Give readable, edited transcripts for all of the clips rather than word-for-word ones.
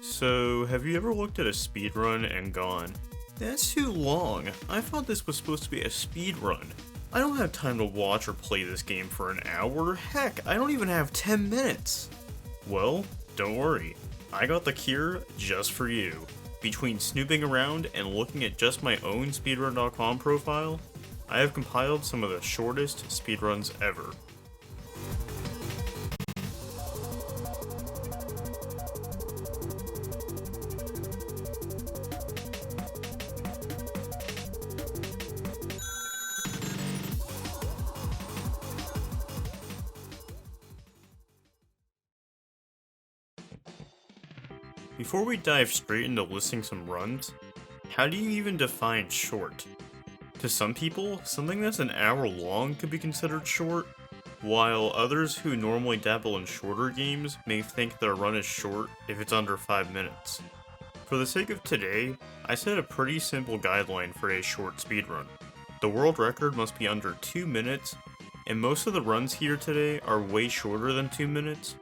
So, have you ever looked at a speedrun and gone, "That's too long, I thought this was supposed to be a speedrun. I don't have time to watch or play this game for an hour, heck, I don't even have 10 minutes. Well, don't worry, I got the cure just for you. Between snooping around and looking at just my own speedrun.com profile, I have compiled some of the shortest speedruns ever. Before we dive straight into listing some runs, how do you even define short? To some people, something that's an hour long could be considered short, while others who normally dabble in shorter games may think their run is short if it's under 5 minutes. For the sake of today, I set a pretty simple guideline for a short speedrun. The world record must be under 2 minutes, and most of the runs here today are way shorter than 2 minutes,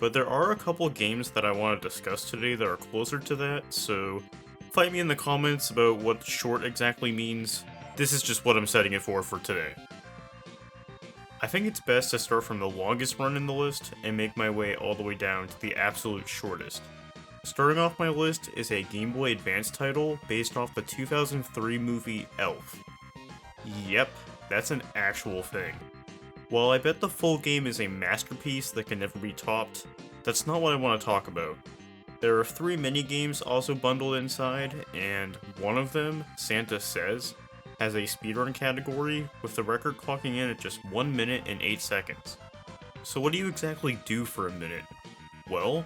but there are a couple games that I want to discuss today that are closer to that, so fight me in the comments about what short exactly means. This is just what I'm setting it for today. I think it's best to start from the longest run in the list and make my way all the way down to the absolute shortest. Starting off my list is a Game Boy Advance title based off the 2003 movie Elf. Yep, that's an actual thing. While I bet the full game is a masterpiece that can never be topped, that's not what I want to talk about. There are 3 mini-games also bundled inside, and one of them, Santa Says, has a speedrun category with the record clocking in at just 1 minute and 8 seconds. So what do you exactly do for a minute? Well,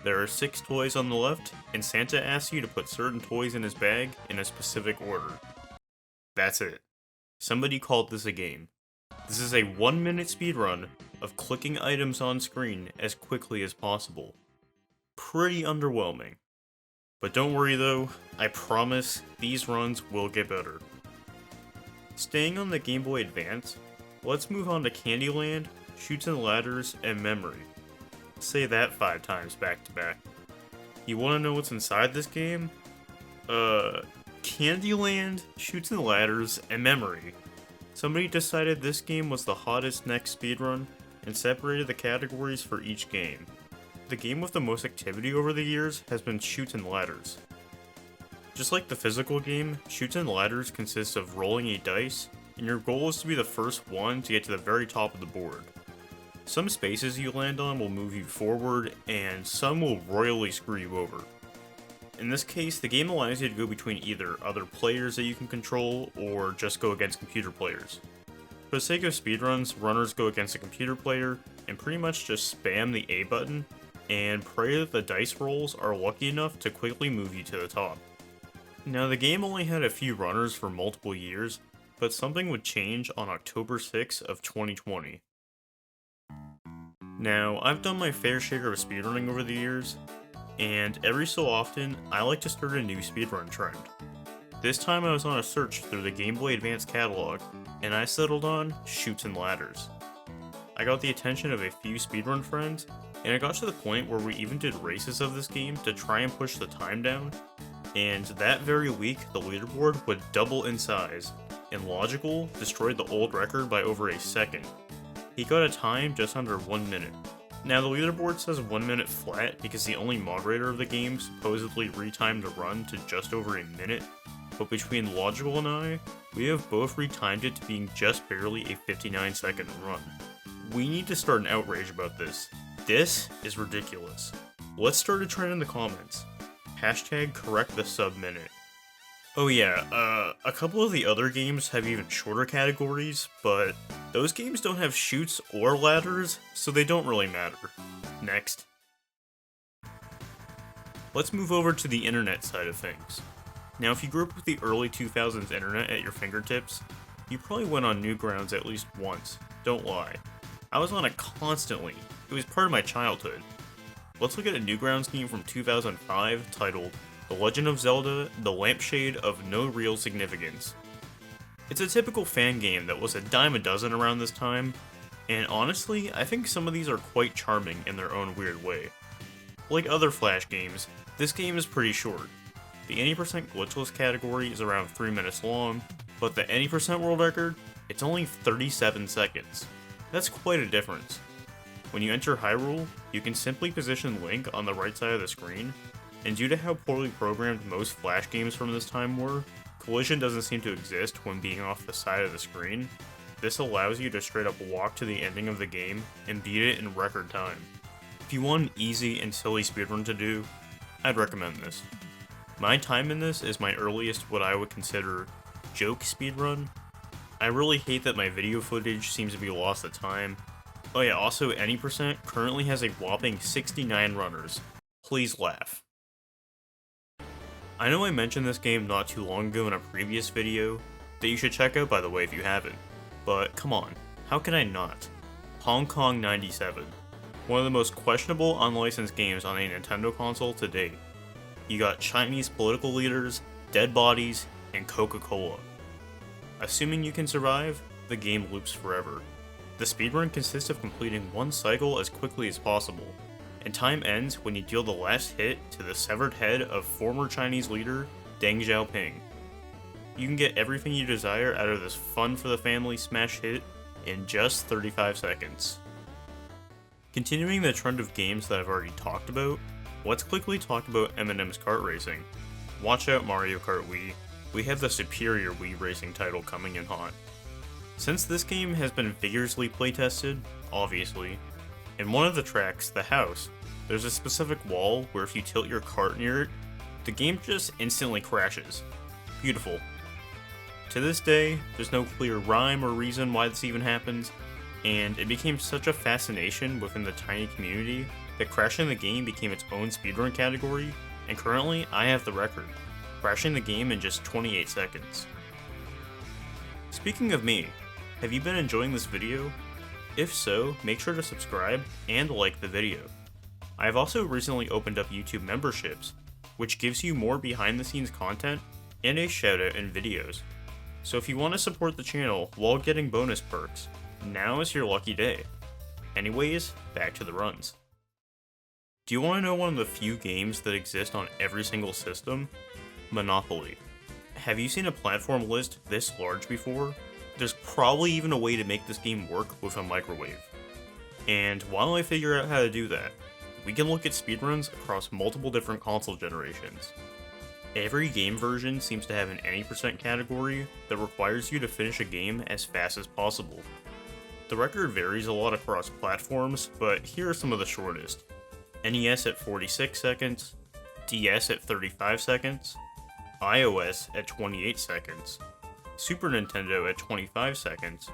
there are 6 toys on the left, and Santa asks you to put certain toys in his bag in a specific order. That's it. Somebody called this a game. This is a 1 minute speedrun of clicking items on screen as quickly as possible. Pretty underwhelming. But don't worry though, I promise these runs will get better. Staying on the Game Boy Advance, let's move on to Candyland, Chutes and Ladders, and Memory. Say that 5 times back to back. You wanna know what's inside this game? Candyland, Chutes and Ladders, and Memory. Somebody decided this game was the hottest next speedrun and separated the categories for each game. The game with the most activity over the years has been Chutes and Ladders. Just like the physical game, Chutes and Ladders consists of rolling a dice, and your goal is to be the first one to get to the very top of the board. Some spaces you land on will move you forward, and some will royally screw you over. In this case, the game allows you to go between either other players that you can control, or just go against computer players. For the sake of speedruns, runners go against a computer player, and pretty much just spam the A button, and pray that the dice rolls are lucky enough to quickly move you to the top. Now the game only had a few runners for multiple years, but something would change on October 6th of 2020. Now, I've done my fair share of speedrunning over the years, and every so often, I like to start a new speedrun trend. This time I was on a search through the Game Boy Advance catalog, and I settled on Chutes and Ladders. I got the attention of a few speedrun friends, and it got to the point where we even did races of this game to try and push the time down, and that very week the leaderboard would double in size, and Logical destroyed the old record by over a second. He got a time just under 1 minute. Now the leaderboard says 1 minute flat because the only moderator of the game supposedly retimed the run to just over a minute, but between Logical and I, we have both retimed it to being just barely a 59-second run. We need to start an outrage about this. This is ridiculous. Let's start a trend in the comments. Hashtag correct the sub-minute. Oh yeah, a couple of the other games have even shorter categories, but those games don't have chutes or ladders, so they don't really matter. Next. Let's move over to the internet side of things. Now if you grew up with the early 2000s internet at your fingertips, you probably went on Newgrounds at least once, don't lie. I was on it constantly, it was part of my childhood. Let's look at a Newgrounds game from 2005 titled The Legend of Zelda: The Lampshade of No Real Significance. It's a typical fan game that was a dime a dozen around this time, and honestly, I think some of these are quite charming in their own weird way. Like other Flash games, This game is pretty short. The any percent glitchless category is around 3 minutes long, but the any percent world record, it's only 37 seconds. That's quite a difference. When you enter Hyrule, you can simply position Link on the right side of the screen, and due to how poorly programmed most Flash games from this time were, collision doesn't seem to exist when being off the side of the screen. This allows you to straight up walk to the ending of the game and beat it in record time. If you want an easy and silly speedrun to do, I'd recommend this. My time in this is my earliest what I would consider joke speedrun. I really hate that my video footage seems to be lost to time. Oh yeah, also any percent currently has a whopping 69 runners. Please laugh. I know I mentioned this game not too long ago in a previous video, that you should check out by the way if you haven't, but come on, how can I not? Hong Kong 97. One of the most questionable unlicensed games on a Nintendo console to date. You got Chinese political leaders, dead bodies, and Coca-Cola. Assuming you can survive, the game loops forever. The speedrun consists of completing one cycle as quickly as possible, and time ends when you deal the last hit to the severed head of former Chinese leader Deng Xiaoping. You can get everything you desire out of this fun for the family smash hit in just 35 seconds. Continuing the trend of games that I've already talked about, let's quickly talk about Eminem's kart racing. Watch out Mario Kart Wii, we have the superior Wii racing title coming in hot. Since this game has been vigorously playtested, obviously, in one of the tracks, the house, there's a specific wall where if you tilt your kart near it, the game just instantly crashes. Beautiful. To this day, there's no clear rhyme or reason why this even happens, and it became such a fascination within the tiny community that crashing the game became its own speedrun category, and currently I have the record, crashing the game in just 28 seconds. Speaking of me, have you been enjoying this video? If so, make sure to subscribe and like the video. I have also recently opened up YouTube memberships, which gives you more behind the scenes content and a shoutout in videos. So if you want to support the channel while getting bonus perks, now is your lucky day. Anyways, back to the runs. Do you want to know one of the few games that exist on every single system? Monopoly. Have you seen a platform list this large before? There's probably even a way to make this game work with a microwave. And while I figure out how to do that, we can look at speedruns across multiple different console generations. Every game version seems to have an any percent category that requires you to finish a game as fast as possible. The record varies a lot across platforms, but here are some of the shortest. NES at 46 seconds, DS at 35 seconds, iOS at 28 seconds, Super Nintendo at 25 seconds,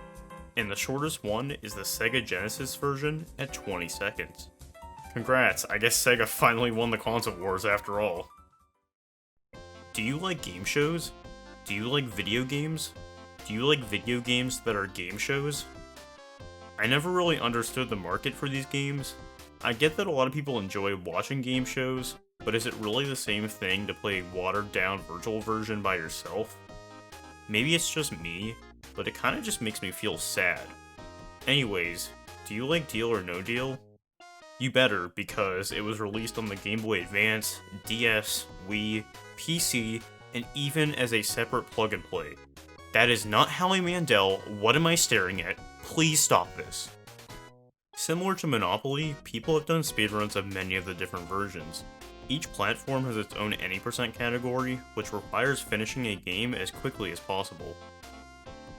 and the shortest one is the Sega Genesis version at 20 seconds. Congrats, I guess Sega finally won the console wars after all. Do you like game shows? Do you like video games? Do you like video games that are game shows? I never really understood the market for these games. I get that a lot of people enjoy watching game shows, but is it really the same thing to play a watered down virtual version by yourself? Maybe it's just me, but it kinda just makes me feel sad. Anyways, do you like Deal or No Deal? You better, because it was released on the Game Boy Advance, DS, Wii, PC, and even as a separate plug and play. That is not Howie Mandel, what am I staring at? Please stop this. Similar to Monopoly, people have done speedruns of many of the different versions. Each platform has its own any percent category, which requires finishing a game as quickly as possible.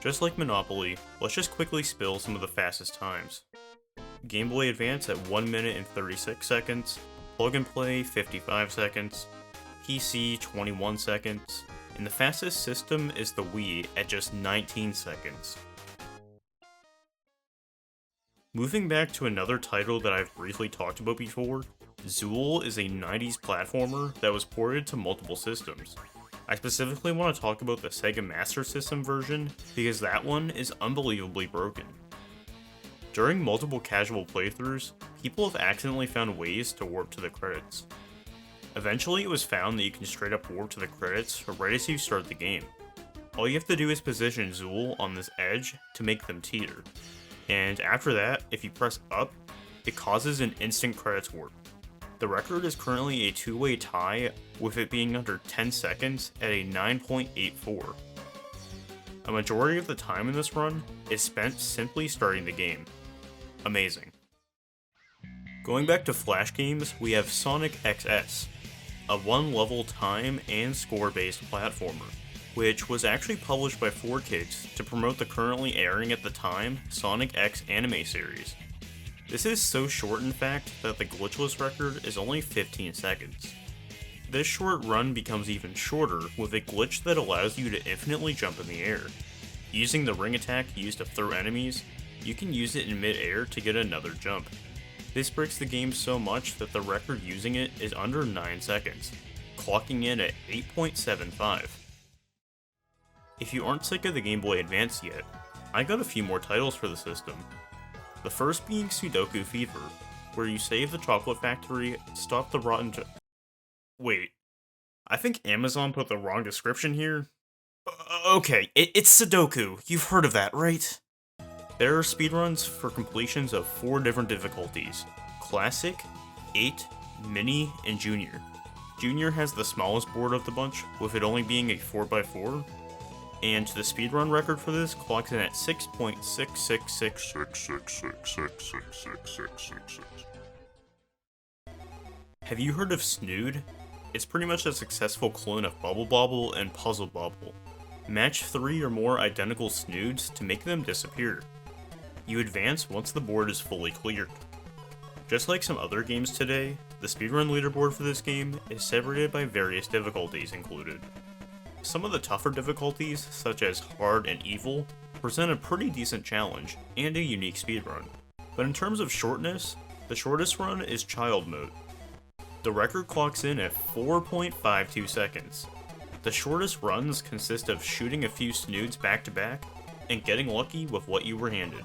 Just like Monopoly, let's just quickly spill some of the fastest times. Game Boy Advance at 1 minute and 36 seconds, Plug and Play 55 seconds, PC 21 seconds, and the fastest system is the Wii at just 19 seconds. Moving back to another title that I've briefly talked about before, Zool is a 90s platformer that was ported to multiple systems. I specifically want to talk about the Sega Master System version because that one is unbelievably broken. During multiple casual playthroughs, people have accidentally found ways to warp to the credits. Eventually it was found that you can straight up warp to the credits right as you start the game. All you have to do is position Zool on this edge to make them teeter. And after that, if you press up, it causes an instant credits warp. The The record is currently a two-way tie, with it being under 10 seconds at a 9.84. A majority of the time in this run is spent simply starting the game. Amazing. Going back to Flash games, we have Sonic XS, a one-level time and score-based platformer, which was actually published by 4Kids to promote the currently airing at the time Sonic X anime series. This is so short in fact that the glitchless record is only 15 seconds. This short run becomes even shorter with a glitch that allows you to infinitely jump in the air. Using the ring attack used to throw enemies, you can use it in mid-air to get another jump. This breaks the game so much that the record using it is under 9 seconds, clocking in at 8.75. If you aren't sick of the Game Boy Advance yet, I got a few more titles for the system. The first being Sudoku Fever, where you save the chocolate factory, stop the rotten Wait, I think Amazon put the wrong description here. Okay, it's Sudoku. You've heard of that, right? There are speedruns for completions of 4 different difficulties: Classic, 8, Mini, and Junior. Junior has the smallest board of the bunch, with it only being a 4x4, and the speedrun record for this clocks in at 6.6666666666666. Have you heard of Snood? It's pretty much a successful clone of Bubble Bobble and Puzzle Bobble. Match 3 or more identical Snoods to make them disappear. You advance once the board is fully cleared. Just like some other games today, the speedrun leaderboard for this game is separated by various difficulties included. Some of the tougher difficulties, such as Hard and Evil, present a pretty decent challenge and a unique speedrun. But in terms of shortness, the shortest run is Child Mode. The record clocks in at 4.52 seconds. The shortest runs consist of shooting a few Snoods back to back and getting lucky with what you were handed.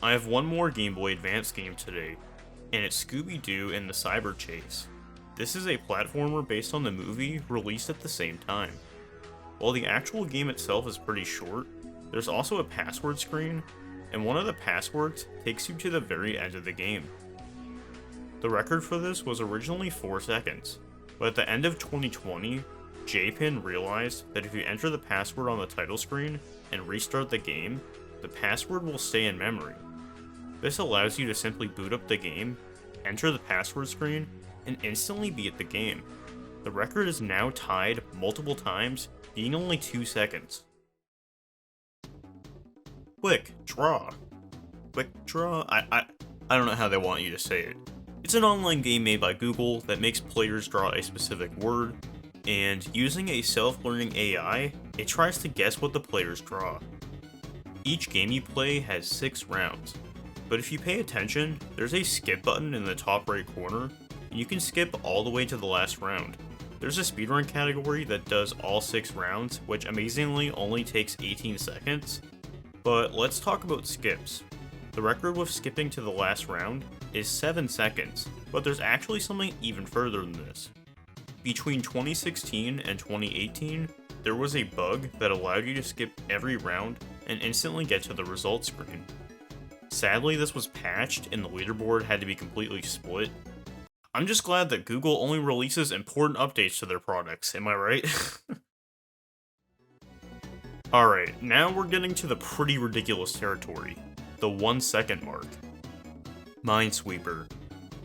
I have one more Game Boy Advance game today, and it's Scooby-Doo and the Cyber Chase. This is a platformer based on the movie released at the same time. While the actual game itself is pretty short, there's also a password screen, and one of the passwords takes you to the very end of the game. The record for this was originally 4 seconds, but at the end of 2020, JPin realized that if you enter the password on the title screen and restart the game, the password will stay in memory. This allows you to simply boot up the game, enter the password screen, and instantly be at the game. The record is now tied multiple times, being only 2 seconds. Quick Draw. Quick Draw? I don't know how they want you to say it. It's an online game made by Google that makes players draw a specific word, and using a self-learning AI, it tries to guess what the players draw. Each game you play has 6 rounds, but if you pay attention, there's a skip button in the top right corner, and you can skip all the way to the last round. There's a speedrun category that does all 6 rounds, which amazingly only takes 18 seconds, but let's talk about skips. The record with skipping to the last round is 7 seconds, but there's actually something even further than this. Between 2016 and 2018, there was a bug that allowed you to skip every round and instantly get to the results screen. Sadly, this was patched and the leaderboard had to be completely split. I'm just glad that Google only releases important updates to their products, am I right? Alright, now we're getting to the pretty ridiculous territory, the 1 second mark. Minesweeper.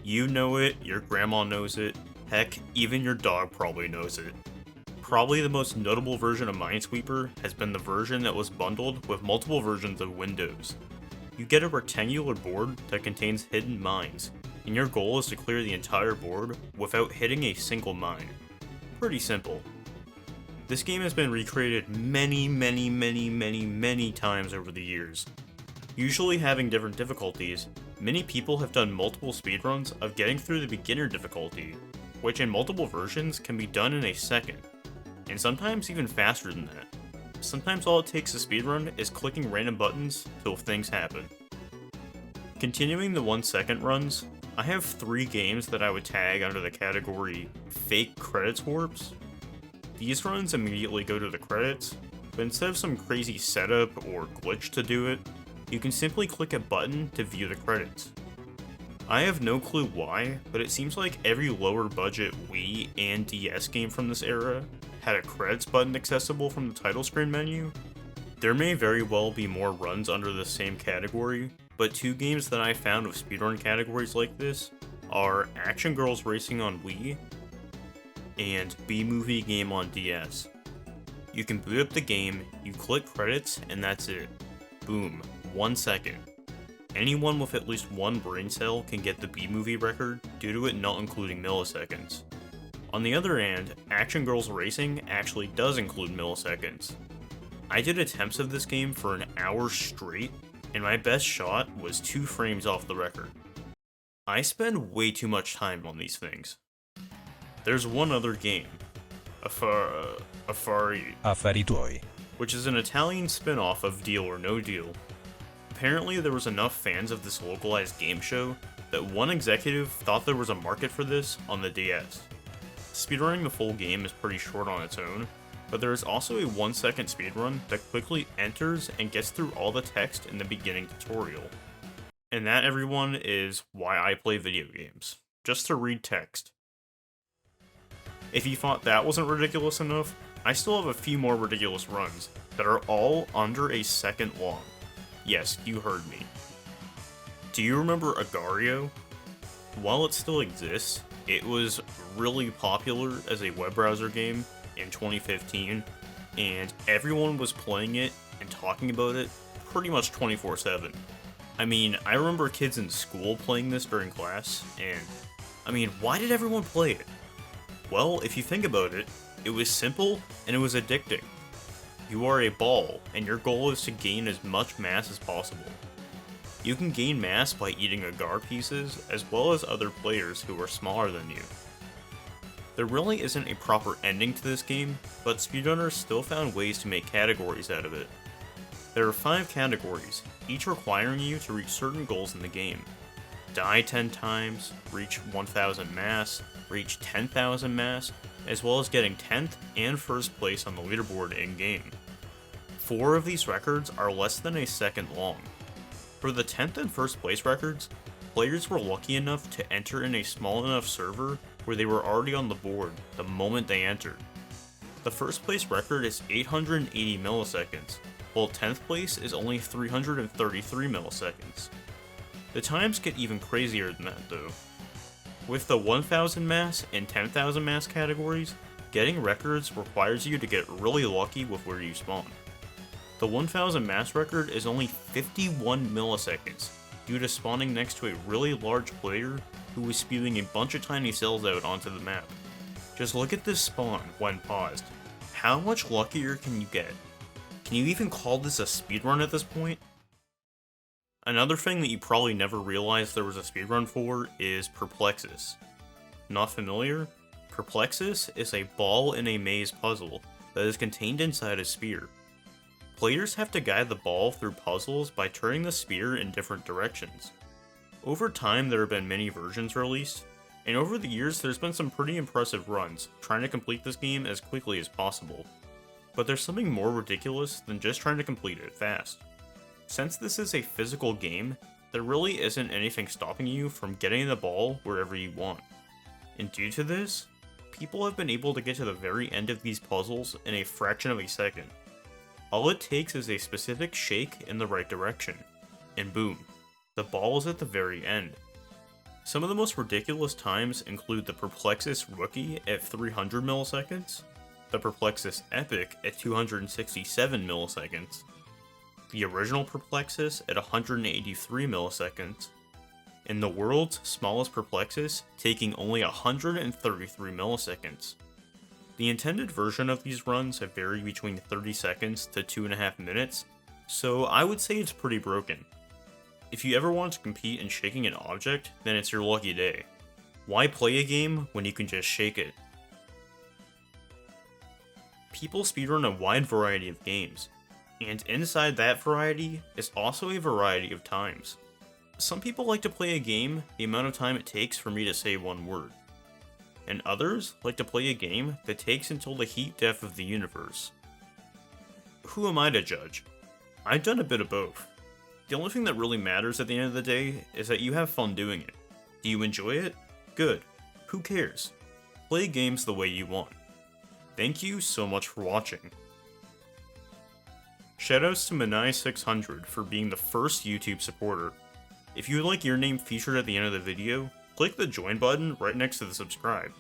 You know it, your grandma knows it, heck, even your dog probably knows it. Probably the most notable version of Minesweeper has been the version that was bundled with multiple versions of Windows. You get a rectangular board that contains hidden mines, and your goal is to clear the entire board without hitting a single mine. Pretty simple. This game has been recreated many times over the years. Usually having different difficulties, many people have done multiple speedruns of getting through the beginner difficulty, which in multiple versions can be done in a second, and sometimes even faster than that. Sometimes all it takes to speedrun is clicking random buttons till things happen. Continuing the 1 second runs, I have 3 games that I would tag under the category Fake Credits Warps. These runs immediately go to the credits, but instead of some crazy setup or glitch to do it, you can simply click a button to view the credits. I have no clue why, but it seems like every lower budget Wii and DS game from this era had a credits button accessible from the title screen menu. There may very well be more runs under the same category, but two games that I found with speedrun categories like this are Action Girls Racing on Wii and B-Movie Game on DS. You can boot up the game, you click credits, and that's it. Boom, 1 second. Anyone with at least one brain cell can get the B-Movie record due to it not including milliseconds. On the other hand, Action Girls Racing actually does include milliseconds. I did attempts of this game for an hour straight, and my best shot was 2 frames off the record. I spend way too much time on these things. There's one other game, Affari Tuoi, which is an Italian spin-off of Deal or No Deal. Apparently there was enough fans of this localized game show that one executive thought there was a market for this on the DS. Speedrunning the full game is pretty short on its own, but there is also a 1 second speedrun that quickly enters and gets through all the text in the beginning tutorial. And that, everyone, is why I play video games. Just to read text. If you thought that wasn't ridiculous enough, I still have a few more ridiculous runs that are all under a second long. Yes, you heard me. Do you remember Agario? While it still exists, it was really popular as a web browser game in 2015, and everyone was playing it and talking about it pretty much 24/7. I mean, I remember kids in school playing this during class, and why did everyone play it? Well, if you think about it, it was simple and it was addicting. You are a ball, and your goal is to gain as much mass as possible. You can gain mass by eating agar pieces, as well as other players who are smaller than you. There really isn't a proper ending to this game, but speedrunners still found ways to make categories out of it. There are 5 categories, each requiring you to reach certain goals in the game. Die 10 times, reach 1000 mass, reach 10,000 mass, as well as getting 10th and 1st place on the leaderboard in-game. 4 of these records are less than a second long. For the 10th and 1st place records, players were lucky enough to enter in a small enough server where they were already on the board the moment they entered. The 1st place record is 880 milliseconds, while 10th place is only 333 milliseconds. The times get even crazier than that though. With the 1000 mass and 10,000 mass categories, getting records requires you to get really lucky with where you spawn. The 1000 mass record is only 51 milliseconds, due to spawning next to a really large player who was spewing a bunch of tiny cells out onto the map. Just look at this spawn when paused. How much luckier can you get? Can you even call this a speedrun at this point? Another thing that you probably never realized there was a speedrun for is Perplexus. Not familiar? Perplexus is a ball in a maze puzzle that is contained inside a sphere. Players have to guide the ball through puzzles by turning the sphere in different directions. Over time there have been many versions released, and over the years there's been some pretty impressive runs trying to complete this game as quickly as possible. But there's something more ridiculous than just trying to complete it fast. Since this is a physical game, there really isn't anything stopping you from getting the ball wherever you want. And due to this, people have been able to get to the very end of these puzzles in a fraction of a second. All it takes is a specific shake in the right direction, and boom, the ball is at the very end. Some of the most ridiculous times include the Perplexus Rookie at 300 milliseconds, the Perplexus Epic at 267 milliseconds, the original Perplexus at 183 milliseconds, and the world's smallest Perplexus taking only 133 milliseconds. The intended version of these runs have varied between 30 seconds to 2.5 minutes, so I would say it's pretty broken. If you ever want to compete in shaking an object, then it's your lucky day. Why play a game when you can just shake it? People speedrun a wide variety of games, and inside that variety is also a variety of times. Some people like to play a game the amount of time it takes for me to say one word, and others like to play a game that takes until the heat death of the universe. Who am I to judge? I've done a bit of both. The only thing that really matters at the end of the day is that you have fun doing it. Do you enjoy it? Good. Who cares? Play games the way you want. Thank you so much for watching. Shoutouts to Manai600 for being the first YouTube supporter. If you would like your name featured at the end of the video, click the join button right next to the subscribe.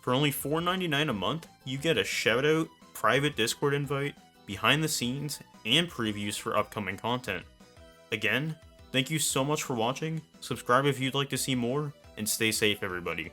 For only $4.99 a month, you get a shoutout, private Discord invite, behind the scenes, and previews for upcoming content. Again, thank you so much for watching, subscribe if you'd like to see more, and stay safe everybody.